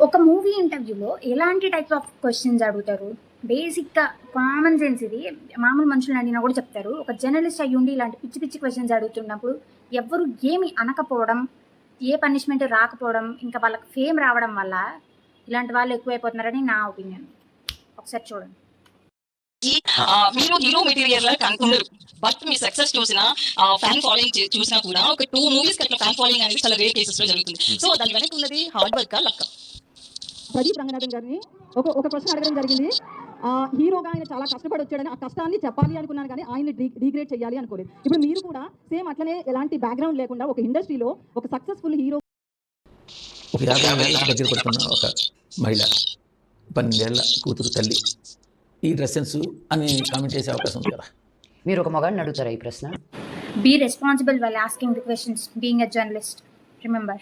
ఒక మూవీ ఇంటర్వ్యూలో ఎలాంటి టైప్ ఆఫ్ క్వశ్చన్స్ అడుగుతారు? బేసిక్‌గా కామన్ సెన్స్ ఇది. మామూలు మనుషుల్ని అడిగినా కూడా చెప్తారు. ఒక జర్నలిస్ట్ అయ్యుండి ఇలాంటి పిచ్చి పిచ్చి క్వశ్చన్స్ అడుగుతున్నప్పుడు ఎవ్వరు ఏమి అనకపోవడం, ఏ పనిష్మెంట్ రాకపోవడం, ఇంకా వాళ్ళకి ఫేమ్ రావడం వల్ల ఇలాంటి వాళ్ళు ఎక్కువైపోతున్నారని నా ఒపీనియన్. ఒకసారి చూడండి. మీరు హీరో మెటీరియల్ కనుక్కున్నారు. బట్ మీ సక్సెస్ చూసిన ఫ్యాన్ ఫాలోయింగ్ చూసినా కూడా ఒక 2 మూవీస్ అట్లా ఫ్యాన్ ఫాలోయింగ్ అనేది చాలా రేర్ కేసెస్ లో జరుగుతుంది. సో దాని వెనక ఉన్నది హార్డ్ వర్క్ లక్క. ప్రదీప్ రంగనాథన్ గారిని ఒక క్వశ్చన్ అడగడం జరిగింది. హీరోగా ఆయన చాలా కష్టపడి వచ్చాడని ఆ కష్టాన్ని చెప్పాలి అనుకున్నాను, కానీ ఆయన డిగ్రేడ్ చేయాలి అనుకోలేదు. ఇప్పుడు మీరు కూడా సేమ్ అట్లనే ఎలాంటి బ్యాక్గ్రౌండ్ లేకుండా ఒక ఇండస్ట్రీలో ఒక సక్సెస్ఫుల్ హీరో, ఒక 50 ఏళ్ళ దగ్గర పడుతున్న ఒక మహిళ, 12 ఏళ్ల కూతురు తల్లి ఈ డ్రెస్ సెన్స్ అని కామెంట్ చేసే అవకాశం ఉంది కదా. మీరు ఒక మగాడిని అడుగుతారా ఈ ప్రశ్న? Be responsible while asking the questions. Being a journalist. Remember.